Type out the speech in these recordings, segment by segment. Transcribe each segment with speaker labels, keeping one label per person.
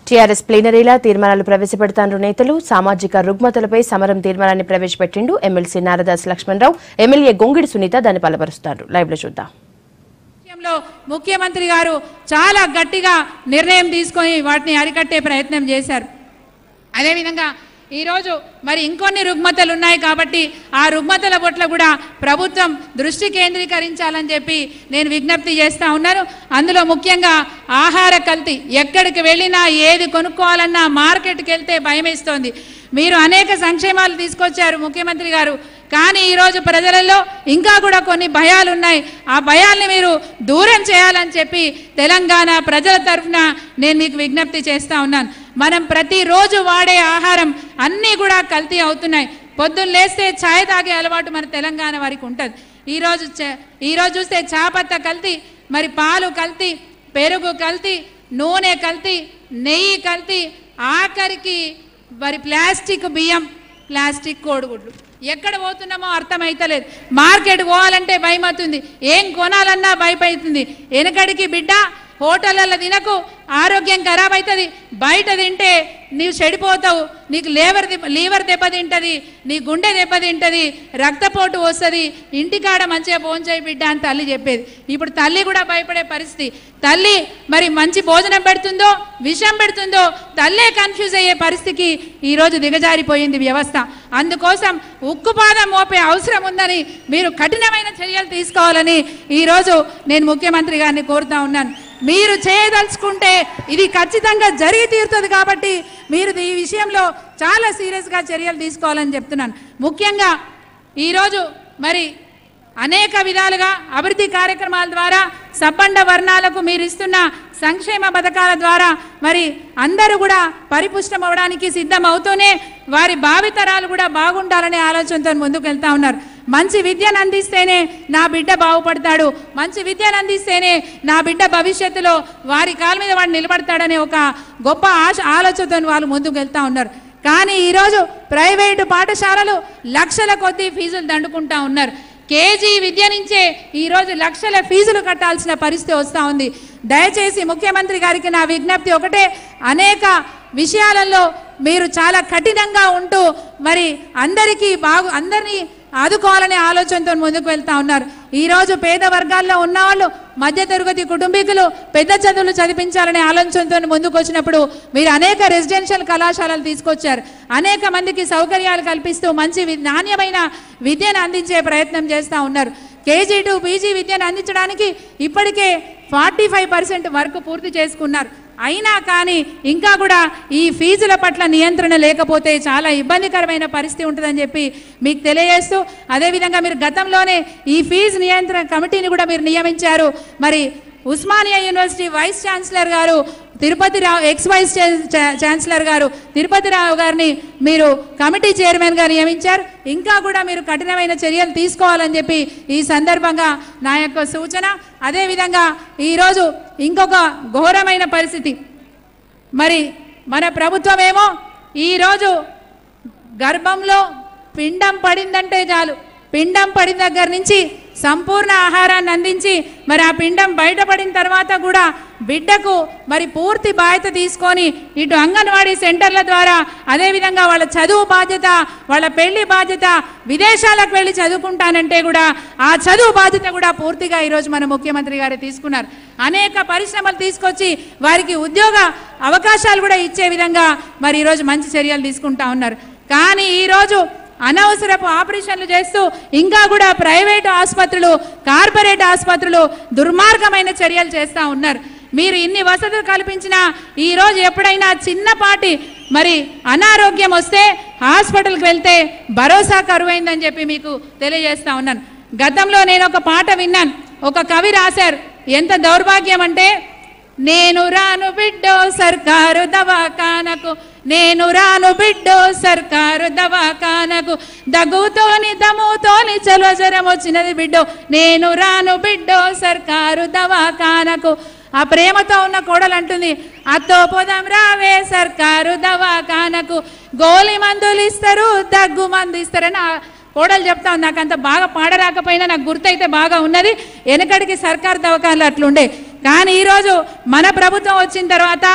Speaker 1: TRS ప్లీనరీలా తీర్మానాలు ప్రవేశపెడతారు నేతలు. సామాజిక రుగ్మతలపై సమరం తీర్మానాన్ని ప్రవేశపెట్టిండు ఎమ్మెల్సీ నారదాస్ లక్ష్మణరావు. ఎమ్మెల్యే గొంగిడి సునీత దాన్ని బలపరుస్తారు. లైవ్ లో చూద్దాం.
Speaker 2: ముఖ్యమంత్రి గారు చాలా గట్టిగా నిర్ణయం తీసుకొని వాటిని అరికట్టే ప్రయత్నం చేశారు. అదేవిధంగా ఈరోజు మరి ఇంకొన్ని రుగ్మతలు ఉన్నాయి కాబట్టి ఆ రుగ్మతల పట్ల కూడా ప్రభుత్వం దృష్టి కేంద్రీకరించాలని చెప్పి నేను విజ్ఞప్తి చేస్తూ ఉన్నాను. అందులో ముఖ్యంగా ఆహార కల్తీ. ఎక్కడికి వెళ్ళినా ఏది కొనుక్కోవాలన్నా మార్కెట్కి వెళ్తే భయమేస్తోంది. మీరు అనేక సంక్షేమాలు తీసుకొచ్చారు ముఖ్యమంత్రి గారు, కానీ ఈరోజు ప్రజలలో ఇంకా కూడా కొన్ని భయాలు ఉన్నాయి. ఆ భయాల్ని మీరు దూరం చేయాలని చెప్పి తెలంగాణ ప్రజల తరఫున నేను మీకు విజ్ఞప్తి చేస్తూ ఉన్నాను. మనం ప్రతిరోజు వాడే ఆహారం అన్నీ కూడా కల్తీ అవుతున్నాయి. పొద్దున్న లేస్తే ఛాయ్ తాగే అలవాటు మన తెలంగాణ వారికి ఉంటుంది. ఈరోజు చూస్తే చాపత్త కల్తీ, మరి పాలు కల్తీ, పెరుగు కల్తీ, నూనె కల్తీ, నెయ్యి కల్తీ, ఆఖరికి మరి ప్లాస్టిక్ బియ్యం, ప్లాస్టిక్ కోడిగుడ్లు. ఎక్కడ పోతున్నామో అర్థమైతలేదు. మార్కెట్ పోవాలంటే భయం అవుతుంది, ఏం కొనాలన్నా భయపడుతుంది. వెనకడికి బిడ్డ హోటళ్ళల్లో తినకు, ఆరోగ్యం ఖరాబ్ అవుతుంది. బయట తింటే నీవు చెడిపోతావు, నీకు లీవర్ దెబ్బతింటుంది, నీ గుండె దెబ్బతింటుంది, రక్తపోటు వస్తుంది. ఇంటికాడ మంచిగా భోంచేయి బిడ్డ అని తల్లి చెప్పేది. ఇప్పుడు తల్లి కూడా భయపడే పరిస్థితి. తల్లి మరి మంచి భోజనం పెడుతుందో విషం పెడుతుందో తల్లే కన్ఫ్యూజ్ అయ్యే పరిస్థితికి ఈరోజు దిగజారిపోయింది వ్యవస్థ. అందుకోసం ఉక్కుపాదం మోపే అవసరం ఉందని మీరు కఠినమైన చర్యలు తీసుకోవాలని ఈరోజు నేను ముఖ్యమంత్రి గారిని కోరుతా ఉన్నాను. మీరు చేయదలుచుకుంటే ఇది ఖచ్చితంగా జరిగి తీరుతుంది కాబట్టి మీరు ఈ విషయంలో చాలా సీరియస్గా చర్యలు తీసుకోవాలని చెప్తున్నాను. ముఖ్యంగా ఈరోజు మరి అనేక విధాలుగా అభివృద్ధి కార్యక్రమాల ద్వారా సబ్బండ వర్ణాలకు మీరు ఇస్తున్న సంక్షేమ పథకాల ద్వారా మరి అందరూ కూడా పరిపుష్టం అవడానికి సిద్ధం అవుతూనే వారి భావితరాలు కూడా బాగుండాలనే ఆలోచనతో ముందుకు వెళ్తా ఉన్నారు. మంచి విద్యను అందిస్తేనే నా బిడ్డ బాగుపడతాడు, మంచి విద్యను అందిస్తేనే నా బిడ్డ భవిష్యత్తులో వారి కాళ్ళ మీద వాడు నిలబడతాడనే ఒక గొప్ప ఆలోచనతో వాళ్ళు ముందుకు వెళ్తా ఉన్నారు. కానీ ఈరోజు ప్రైవేటు పాఠశాలలు లక్షల కొద్దీ ఫీజులు దండుకుంటా ఉన్నారు. కేజీ విద్య నుంచే ఈరోజు లక్షల ఫీజులు కట్టాల్సిన పరిస్థితి వస్తూ ఉంది. దయచేసి ముఖ్యమంత్రి గారికి నా విజ్ఞప్తి ఒకటే, అనేక విషయాలలో మీరు చాలా కఠినంగా ఉంటూ మరి అందరినీ ఆదుకోవాలనే ఆలోచనతో ముందుకు వెళ్తా ఉన్నారు. ఈరోజు పేద వర్గాల్లో ఉన్నవాళ్ళు, మధ్యతరగతి కుటుంబీకులు పెద్ద చదువులు చదివించాలనే ఆలోచనతో ముందుకు వచ్చినప్పుడు మీరు అనేక రెసిడెన్షియల్ కళాశాలలు తీసుకొచ్చారు. అనేక మందికి సౌకర్యాలు కల్పిస్తూ మంచి నాణ్యమైన విద్యను అందించే ప్రయత్నం చేస్తూ ఉన్నారు. కేజీ టు పీజీ విద్యను అందించడానికి ఇప్పటికే 45% వరకు పూర్తి చేసుకున్నారు. అయినా కానీ ఇంకా కూడా ఈ ఫీజుల పట్ల నియంత్రణ లేకపోతే చాలా ఇబ్బందికరమైన పరిస్థితి ఉంటుందని చెప్పి మీకు తెలియజేస్తూ, అదేవిధంగా మీరు గతంలోనే ఈ ఫీజు నియంత్రణ కమిటీని కూడా మీరు నియమించారు. మరి ఉస్మానియా యూనివర్సిటీ వైస్ ఛాన్సలర్ గారు ఎక్స్ వైస్ ఛాన్సలర్ గారు తిరుపతిరావు గారిని మీరు కమిటీ చైర్మన్గా నియమించారు. ఇంకా కూడా మీరు కఠినమైన చర్యలు తీసుకోవాలని చెప్పి ఈ సందర్భంగా నా యొక్క సూచన. అదేవిధంగా ఈరోజు ఇంకొక ఘోరమైన పరిస్థితి, మరి మన ప్రభుత్వం ఏమో ఈరోజు గర్భంలో పిండం పడిందంటే చాలు, పిండం పడిన దగ్గర నుంచి సంపూర్ణ ఆహారాన్ని అందించి మరి ఆ పిండం బయటపడిన తర్వాత కూడా బిడ్డకు మరి పూర్తి బాధ్యత తీసుకొని ఇటు అంగన్వాడీ సెంటర్ల ద్వారా, అదేవిధంగా వాళ్ళ చదువు బాధ్యత, వాళ్ళ పెళ్లి బాధ్యత, విదేశాలకు వెళ్ళి చదువుకుంటానంటే కూడా ఆ చదువు బాధ్యత కూడా పూర్తిగా ఈరోజు మన ముఖ్యమంత్రి గారు తీసుకున్నారు. అనేక పరిశ్రమలు తీసుకొచ్చి వారికి ఉద్యోగ అవకాశాలు కూడా ఇచ్చే విధంగా మరి ఈరోజు మంచి చర్యలు తీసుకుంటా ఉన్నారు. కానీ ఈరోజు అనవసరపు ఆపరేషన్లు చేస్తూ ఇంకా కూడా ప్రైవేటు ఆసుపత్రులు, కార్పొరేట్ ఆసుపత్రులు దుర్మార్గమైన చర్యలు చేస్తూ ఉన్నారు. మీరు ఇన్ని వసతులు కల్పించినా ఈరోజు ఎప్పుడైనా చిన్నపాటి మరి అనారోగ్యం వస్తే హాస్పిటల్కి వెళ్తే భరోసా కరువైందని చెప్పి మీకు తెలియజేస్తా ఉన్నాను. గతంలో నేను ఒక పాట విన్నాను, ఒక కవి రాశారు. ఎంత దౌర్భాగ్యం అంటే, నేను రాను బిడ్డో సర్కారు దవాఖానకు, నేను రాను బిడ్డో సర్కారు దవాఖానకు, దగ్గుతోని దమ్ముతోని చలో జ్వరం వచ్చినది బిడ్డో, నేను రాను బిడ్డో సర్కారు దవాఖానకు. ఆ ప్రేమతో ఉన్న కోడలు అంటుంది, అత్తో పోదాం రావే సర్కారు దవాఖానకు, గోలి మందులు ఇస్తారు, దగ్గు మందు ఇస్తారని కోడలు చెప్తా ఉంది. నాకు అంత బాగా పాడరాకపోయినా నాకు గుర్తయితే బాగా ఉన్నది. వెనకడికి సర్కారు దవాఖానలు అట్లుండే. కానీ ఈరోజు మన ప్రభుత్వం వచ్చిన తర్వాత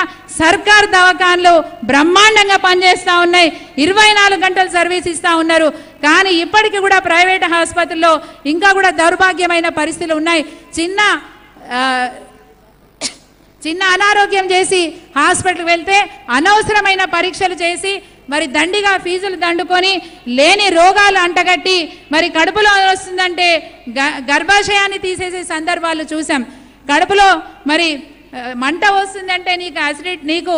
Speaker 2: సర్కార్ దవాఖాన్లు బ్రహ్మాండంగా పనిచేస్తూ ఉన్నాయి, 24 గంటలు సర్వీస్ ఇస్తూ ఉన్నారు. కానీ ఇప్పటికీ కూడా ప్రైవేట్ ఆసుపత్రుల్లో ఇంకా కూడా దౌర్భాగ్యమైన పరిస్థితులు ఉన్నాయి. చిన్న అనారోగ్యం చేసి హాస్పిటల్కి వెళ్తే అనవసరమైన పరీక్షలు చేసి మరి దండిగా ఫీజులు దండుకొని లేని రోగాలు అంటగట్టి మరి కడుపులో వస్తుందంటే గర్భాశయాన్ని తీసేసే సందర్భాలు చూసాం. కడుపులో మరి మంట వస్తుందంటే నీకు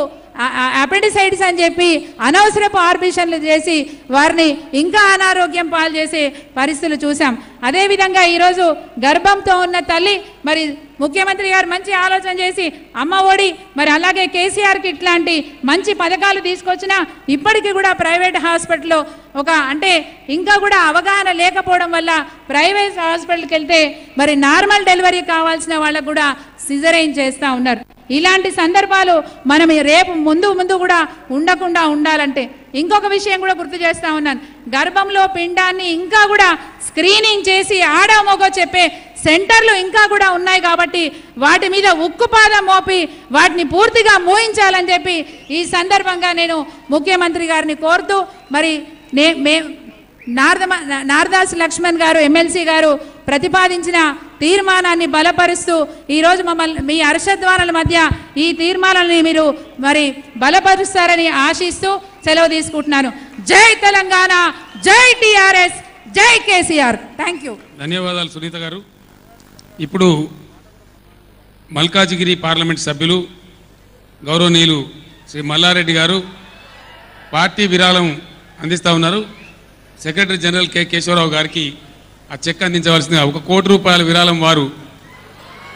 Speaker 2: అపెండిసైటిస్ అని చెప్పి అనవసరపు ఆపరేషన్లు చేసి వారిని ఇంకా అనారోగ్యం పాలు చేసే పరిస్థితులు చూసాం. అదేవిధంగా ఈరోజు గర్భంతో ఉన్న తల్లి మరి ముఖ్యమంత్రి గారు మంచి ఆలోచన చేసి అమ్మ ఒడి మరి అలాగే కేసీఆర్కి ఇట్లాంటి మంచి పథకాలు తీసుకొచ్చినా ఇప్పటికీ కూడా ప్రైవేట్ హాస్పిటల్లో అంటే ఇంకా కూడా అవగాహన లేకపోవడం వల్ల ప్రైవేట్ హాస్పిటల్కి వెళ్తే మరి నార్మల్ డెలివరీ కావాల్సిన వాళ్ళకు కూడా సిజరైన్ చేస్తూ ఉన్నారు. ఇలాంటి సందర్భాలు మనం రేపు ముందు కూడా ఉండకుండా ఉండాలంటే ఇంకొక విషయం కూడా గుర్తు చేస్తూ ఉన్నాను. గర్భంలో పిండాన్ని ఇంకా కూడా స్క్రీనింగ్ చేసి ఆడ మగ చెప్పే సెంటర్లు ఇంకా కూడా ఉన్నాయి కాబట్టి వాటి మీద ఉక్కుపాదం మోపి వాటిని పూర్తిగా మూయించాలని చెప్పి ఈ సందర్భంగా నేను ముఖ్యమంత్రి గారిని కోరుతూ మరి నారదాస్ లక్ష్మణ్ గారు ఎమ్మెల్సీ గారు ప్రతిపాదించిన తీర్మానాన్ని బలపరుస్తూ ఈరోజు మమ్మల్ని మీ హర్షధ్వానాల మధ్య ఈ తీర్మానాన్ని మీరు మరి బలపరుస్తారని ఆశిస్తూ సెలవు తీసుకుంటున్నాను. జై తెలంగాణ, జై టిఆర్ఎస్, జై కేసీఆర్. Thank you.
Speaker 3: ధన్యవాదాలు సునీత గారు. ఇప్పుడు మల్కాజిగిరి పార్లమెంట్ సభ్యులు గౌరవనీయులు శ్రీ మల్లారెడ్డి గారు పార్టీ విరాళం అందిస్తూ ఉన్నారు. సెక్రటరీ జనరల్ కె కేశవరావు గారికి ఆ చెక్ అందించవలసిందిగా 1 కోటి రూపాయల విరాళం వారు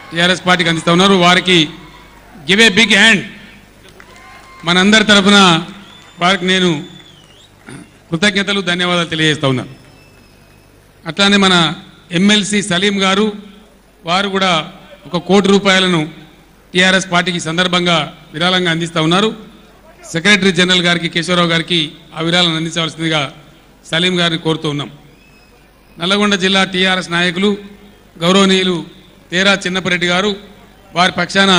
Speaker 3: టీఆర్ఎస్ పార్టీకి అందిస్తూ ఉన్నారు. వారికి గివ్ ఏ బిగ్ హ్యాండ్. మనందరి తరఫున వారికి నేను కృతజ్ఞతలు, ధన్యవాదాలు తెలియజేస్తూ ఉన్నాను. అట్లానే మన ఎమ్మెల్సీ సలీం గారు వారు కూడా 1 కోటి రూపాయలను టీఆర్ఎస్ పార్టీకి సందర్భంగా విరాళంగా అందిస్తూ ఉన్నారు. సెక్రటరీ జనరల్ గారికి కేశవరావు గారికి ఆ విరాళాలను అందించవలసిందిగా సలీం గారిని కోరుతూ ఉన్నాం. నల్లగొండ జిల్లా టీఆర్ఎస్ నాయకులు గౌరవనీయులు తేరా చిన్నపరెడ్డి గారు వారి పక్షాన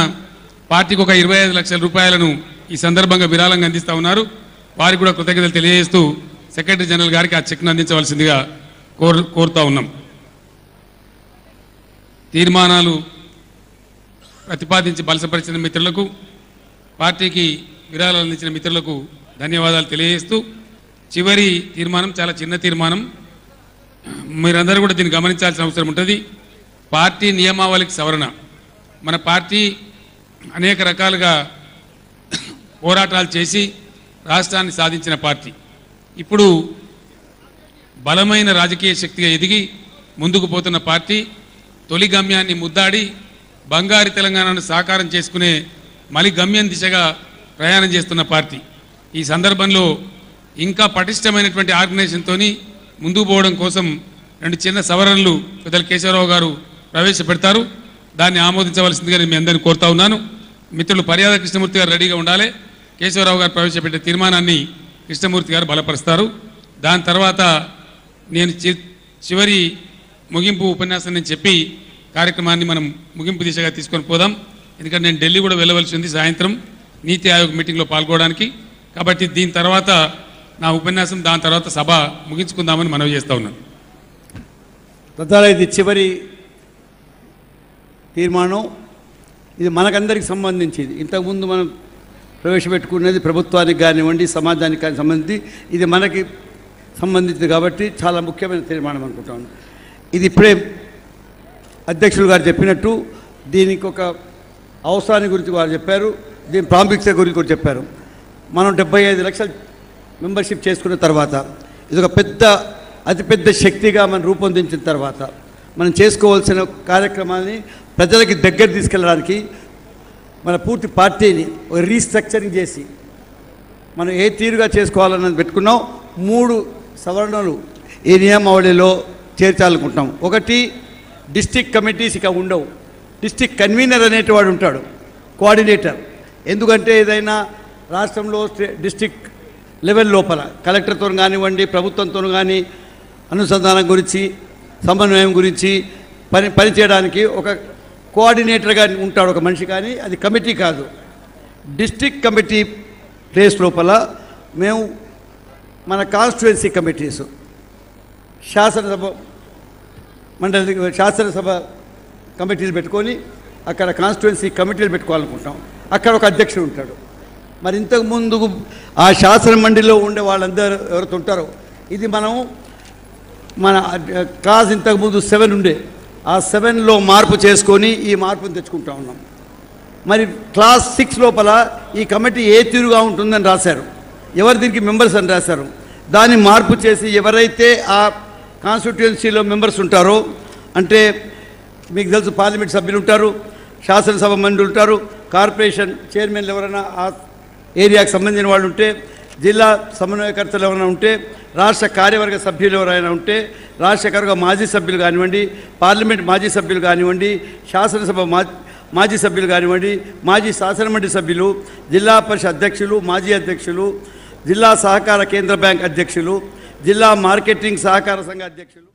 Speaker 3: పార్టీకి 25 లక్షల రూపాయలను ఈ సందర్భంగా విరాళంగా అందిస్తూ ఉన్నారు. వారికి కూడా కృతజ్ఞతలు తెలియజేస్తూ సెక్రటరీ జనరల్ గారికి ఆ చెక్ను అందించవలసిందిగా కోరుతూ ఉన్నాం. తీర్మానాలు ప్రతిపాదించి బలసపరిచిన మిత్రులకు, పార్టీకి విరాళాలు అందించిన మిత్రులకు ధన్యవాదాలు తెలియజేస్తూ చివరి తీర్మానం చాలా చిన్న తీర్మానం. మీరందరూ కూడా దీన్ని గమనించాల్సిన అవసరం ఉంటుంది. పార్టీ నియమావళికి సవరణ. మన పార్టీ అనేక రకాలుగా పోరాటాలు చేసి రాష్ట్రాన్ని సాధించిన పార్టీ. ఇప్పుడు బలమైన రాజకీయ శక్తిగా ఎదిగి ముందుకు పోతున్న పార్టీ. తొలి గమ్యాన్ని ముద్దాడి బంగారు తెలంగాణను సాకారం చేసుకునే మలి గమ్యం దిశగా ప్రయాణం చేస్తున్న పార్టీ. ఈ సందర్భంలో ఇంకా పటిష్టమైనటువంటి ఆర్గనైజేషన్తో ముందుకు పోవడం కోసం 2 చిన్న సవరణలు పెద్దలు కేశవరావు గారు ప్రవేశపెడతారు. దాన్ని ఆమోదించవలసిందిగా నేను మీ అందరిని కోరుతా ఉన్నాను. మిత్రులు పర్యాద కృష్ణమూర్తి గారు రెడీగా ఉండాలి. కేశవరావు గారు ప్రవేశపెట్టే తీర్మానాన్ని కృష్ణమూర్తి గారు బలపరుస్తారు. దాని తర్వాత నేను చివరి ముగింపు ఉపన్యాసం నేను చెప్పి కార్యక్రమాన్ని మనం ముగింపు దిశగా తీసుకొని పోదాం. ఎందుకంటే నేను ఢిల్లీ కూడా వెళ్ళవలసి ఉంది సాయంత్రం నీతి ఆయోగ్ మీటింగ్లో పాల్గొనడానికి. కాబట్టి దీని తర్వాత నా ఉపన్యాసం, దాని తర్వాత సభ ముగించుకుందామని మనవి చేస్తూ ఉన్నాను.
Speaker 4: ప్రధాన ఇది చివరి తీర్మానం. ఇది మనకందరికి సంబంధించింది. ఇంతకుముందు మనం ప్రవేశపెట్టుకున్నది ప్రభుత్వానికి కానివ్వండి, సమాజానికి కానీ సంబంధించి, ఇది మనకి సంబంధించింది కాబట్టి చాలా ముఖ్యమైన తీర్మానం అనుకుంటాను. ఇది ఇప్పుడే అధ్యక్షులు గారు చెప్పినట్టు దీనికి ఒక అవసరాన్ని గురించి వారు చెప్పారు, దీని ప్రాముఖ్యత గురించి కూడా చెప్పారు. మనం 75 లక్షల మెంబర్షిప్ చేసుకున్న తర్వాత ఇది ఒక అతిపెద్ద శక్తిగా మనం రూపొందించిన తర్వాత మనం చేసుకోవాల్సిన కార్యక్రమాన్ని ప్రజలకి దగ్గర తీసుకెళ్ళడానికి మన పూర్తి పార్టీని ఒక రీస్ట్రక్చరింగ్ చేసి మనం ఏ తీరుగా చేసుకోవాలన్నది పెట్టుకున్నాం. 3 సవరణలు ఈ నియమావళిలో చేర్చాలనుకుంటున్నాం. ఒకటి, డిస్ట్రిక్ట్ కమిటీస్ ఇక ఉండవు. డిస్ట్రిక్ట్ కన్వీనర్ అనేటివాడు ఉంటాడు, కోఆర్డినేటర్. ఎందుకంటే ఏదైనా రాష్ట్రంలో డిస్ట్రిక్ట్ లెవెల్ లోపల కలెక్టర్తో కానివ్వండి, ప్రభుత్వంతో కానీ అనుసంధానం గురించి, సమన్వయం గురించి పనిచేయడానికి ఒక కోఆర్డినేటర్గా ఉంటాడు ఒక మనిషి, కానీ అది కమిటీ కాదు. డిస్ట్రిక్ట్ కమిటీ ప్లేస్ లోపల మేము మన కాన్స్టిట్యుయెన్సీ కమిటీస్, శాసనసభ కమిటీలు పెట్టుకొని అక్కడ కాన్స్టిట్యుయెన్సీ కమిటీలు పెట్టుకోవాలనుకుంటాం. అక్కడ ఒక అధ్యక్షుడు ఉంటాడు. మరి ఇంతకుముందు ఆ శాసన మండలిలో ఉండే వాళ్ళందరూ ఎవరైతే ఉంటారో, ఇది మనం మన క్లాస్ ఇంతకుముందు 7 ఉండే, ఆ 7లో మార్పు చేసుకొని ఈ మార్పును తెచ్చుకుంటా ఉన్నాం. మరి క్లాస్ 6 లోపల ఈ కమిటీ ఏ తీరుగా ఉంటుందని రాశారు, ఎవరు దీనికి మెంబర్స్ అని రాశారు. దాన్ని మార్పు చేసి ఎవరైతే ఆ కాన్స్టిట్యుయెన్సీలో మెంబర్స్ ఉంటారో, అంటే మీకు తెలుసు పార్లమెంట్ సభ్యులు ఉంటారు, శాసనసభ మండలి ఉంటారు, కార్పొరేషన్ చైర్మన్లు ఎవరైనా ఆ ఏరియాకు సంబంధించిన వాళ్ళు ఉంటే, జిల్లా సమన్వయకర్తలు ఎవరైనా ఉంటే, రాష్ట్ర కార్యవర్గ సభ్యులు ఎవరైనా ఉంటే, రాష్ట్ర కార్యవర్గ మాజీ సభ్యులు కానివ్వండి, పార్లమెంట్ మాజీ సభ్యులు కానివ్వండి, శాసనసభ మాజీ సభ్యులు కానివ్వండి, మాజీ శాసనమండలి సభ్యులు, జిల్లా పరిషత్ అధ్యక్షులు, మాజీ అధ్యక్షులు, జిల్లా సహకార కేంద్ర బ్యాంక్ అధ్యక్షులు, జిల్లా మార్కెటింగ్ సహకార సంఘ అధ్యక్షులు.